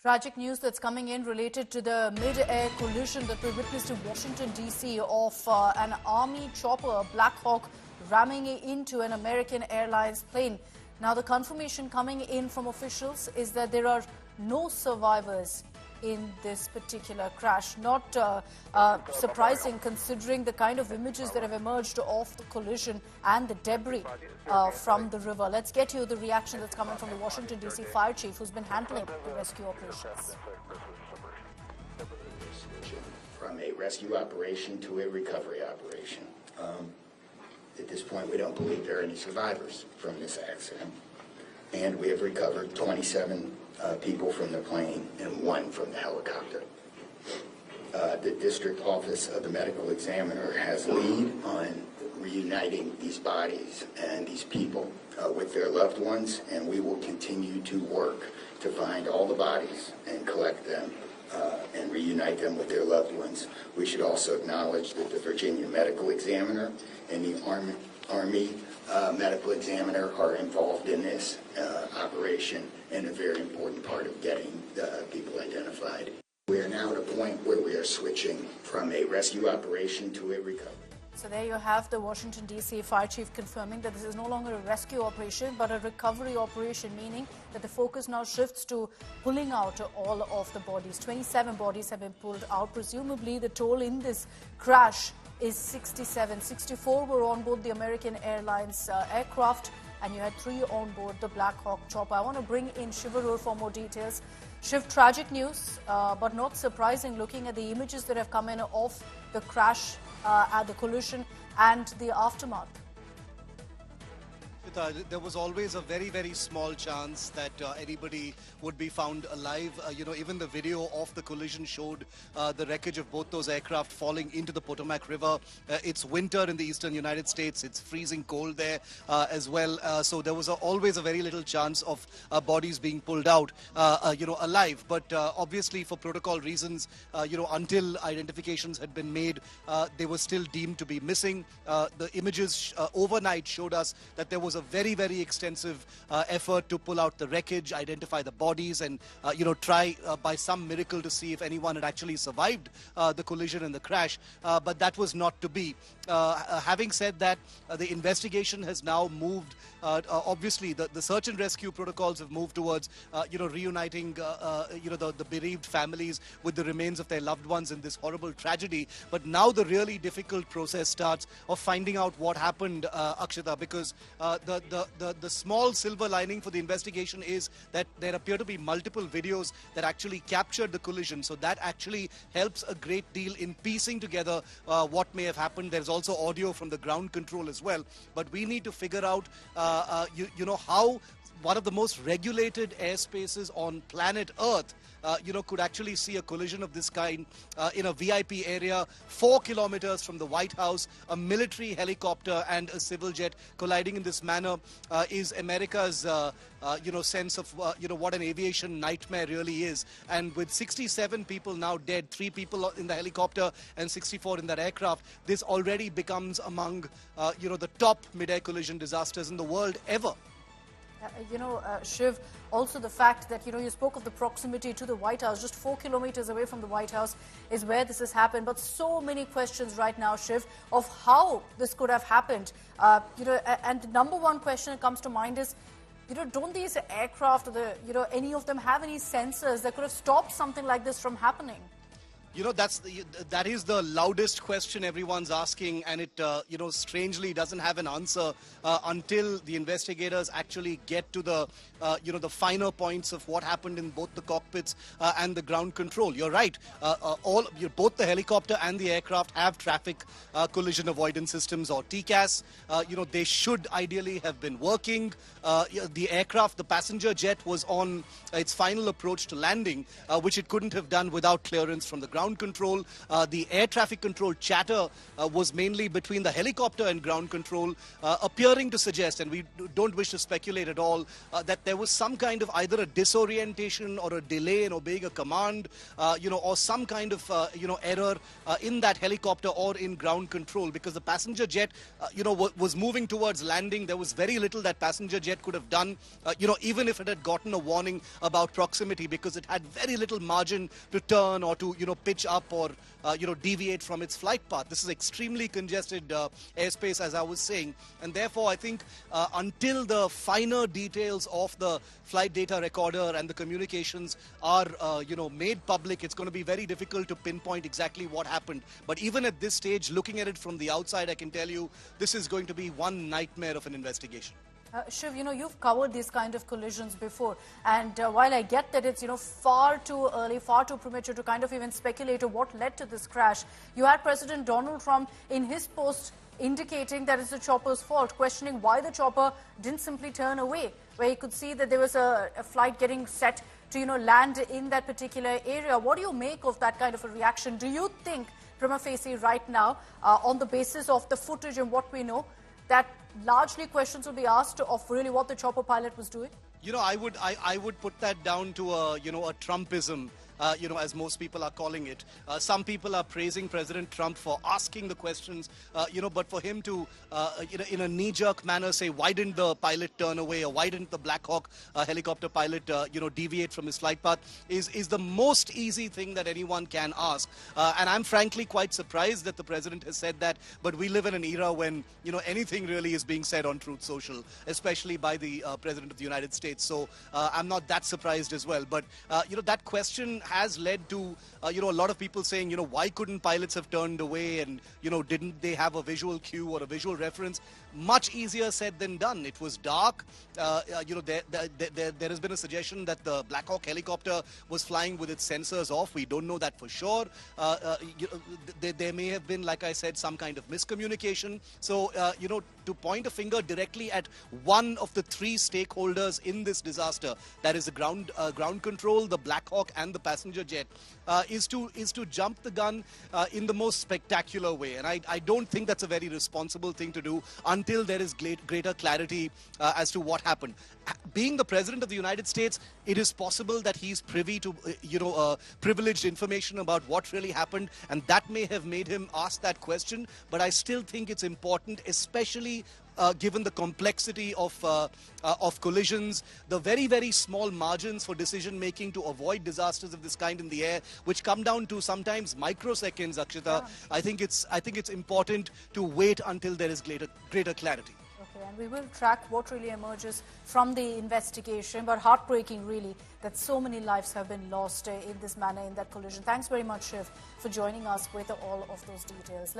Tragic news that's coming in related to the mid-air collision that we witnessed in Washington, D.C. of an Army chopper, Black Hawk, ramming into an American Airlines plane. Now, the confirmation coming in from officials is that there are no survivors in this particular crash. Not surprising considering the kind of images that have emerged of the collision and the debris from the river. Let's get you the reaction that's coming from the Washington, D.C. fire chief who's been handling the rescue operations. From a rescue operation to a recovery operation. At this point, we don't believe there are any survivors from this accident. And we have recovered 27 people from the plane and 1 from the helicopter. The district office of the medical examiner has lead on reuniting these bodies and these people with their loved ones, and we will continue to work to find all the bodies and collect them and reunite them with their loved ones. We should also acknowledge that the Virginia medical examiner and the Army medical examiner are involved in this operation and a very important part of getting the people identified. We are now at a point where we are switching from a rescue operation to a recovery. So there you have the Washington, D.C. fire chief confirming that this is no longer a rescue operation but a recovery operation, meaning that the focus now shifts to pulling out all of the bodies. 27 bodies have been pulled out. Presumably the toll in this crash is 67. 64 were on board the American Airlines aircraft, and you had 3 on board the Black Hawk chopper. I want to bring in Shiv Arora for more details. Shiv, tragic news, but not surprising looking at the images that have come in of the crash, at the collision and the aftermath. There was always a very, very small chance that anybody would be found alive. Even the video of the collision showed the wreckage of both those aircraft falling into the Potomac River. It's winter in the eastern United States. It's freezing cold there as well. So there was always a very little chance of bodies being pulled out, alive. But obviously, for protocol reasons, until identifications had been made, they were still deemed to be missing. The images overnight showed us that there was a very, very extensive effort to pull out the wreckage, identify the bodies, and try by some miracle to see if anyone had actually survived the collision and the crash. But that was not to be. Having said that, the investigation has now moved. Obviously, the search and rescue protocols have moved towards reuniting the bereaved families with the remains of their loved ones in this horrible tragedy. But now the really difficult process starts of finding out what happened, Akshita, because the small silver lining for the investigation is that there appear to be multiple videos that actually captured the collision. So that actually helps a great deal in piecing together what may have happened. There's also audio from the ground control as well. But we need to figure out, how one of the most regulated airspaces on planet Earth could actually see a collision of this kind in a VIP area 4 kilometers from the White House. A military helicopter and a civil jet colliding in this manner is America's, sense of, what an aviation nightmare really is. And with 67 people now dead, 3 people in the helicopter and 64 in that aircraft, this already becomes among, the top mid-air collision disasters in the world ever. Shiv, also the fact that, you spoke of the proximity to the White House, just 4 kilometers away from the White House is where this has happened. But so many questions right now, Shiv, of how this could have happened. And the number one question that comes to mind is, don't these aircraft, any of them have any sensors that could have stopped something like this from happening? That is the loudest question everyone's asking, and it, strangely doesn't have an answer until the investigators actually get to the, the finer points of what happened in both the cockpits and the ground control. You're right. Both the helicopter and the aircraft have traffic collision avoidance systems, or TCAS. They should ideally have been working. The aircraft, the passenger jet, was on its final approach to landing, which it couldn't have done without clearance from the ground ground control. The air traffic control chatter was mainly between the helicopter and ground control, appearing to suggest, and we don't wish to speculate at all, that there was some kind of either a disorientation or a delay in obeying a command, or some kind of, error in that helicopter or in ground control, because the passenger jet, was moving towards landing. There was very little that passenger jet could have done, even if it had gotten a warning about proximity, because it had very little margin to turn or to, pitch up or, deviate from its flight path. This is extremely congested airspace, as I was saying, and therefore I think until the finer details of the flight data recorder and the communications are, made public, it's going to be very difficult to pinpoint exactly what happened. But even at this stage, looking at it from the outside, I can tell you this is going to be one nightmare of an investigation. Shiv, you've covered these kind of collisions before, and while I get that it's, far too early, far too premature to kind of even speculate on what led to this crash, you had President Donald Trump in his post indicating that it's the chopper's fault, questioning why the chopper didn't simply turn away, where you could see that there was a flight getting set to, land in that particular area. What do you make of that kind of a reaction? Do you think, prima facie right now, on the basis of the footage and what we know, that largely questions will be asked of really what the chopper pilot was doing? I would put that down to a Trumpism. As most people are calling it. Some people are praising President Trump for asking the questions, but for him to, in a knee-jerk manner say, why didn't the pilot turn away, or why didn't the Black Hawk helicopter pilot, deviate from his flight path, is the most easy thing that anyone can ask. And I'm frankly quite surprised that the President has said that, but we live in an era when, anything really is being said on Truth Social, especially by the President of the United States. So I'm not that surprised as well. But, that question has led to, a lot of people saying, why couldn't pilots have turned away, and, didn't they have a visual cue or a visual reference? Much easier said than done. It was dark. There has been a suggestion that the Black Hawk helicopter was flying with its sensors off. We don't know that for sure. There may have been, like I said, some kind of miscommunication. So, to point a finger directly at one of the three stakeholders in this disaster, that is the ground control, the Black Hawk, and the passenger jet, is to jump the gun in the most spectacular way. And I don't think that's a very responsible thing to do until there is greater clarity as to what happened. Being the President of the United States, it is possible that he's privy to, privileged information about what really happened, and that may have made him ask that question. But I still think it's important, especially given the complexity of collisions, the very, very small margins for decision making to avoid disasters of this kind in the air, which come down to sometimes microseconds, Akshita. Yeah. I think it's important to wait until there is greater clarity. Okay, and we will track what really emerges from the investigation, but heartbreaking really that so many lives have been lost in this manner in that collision. Thanks very much, Shiv, for joining us with all of those details.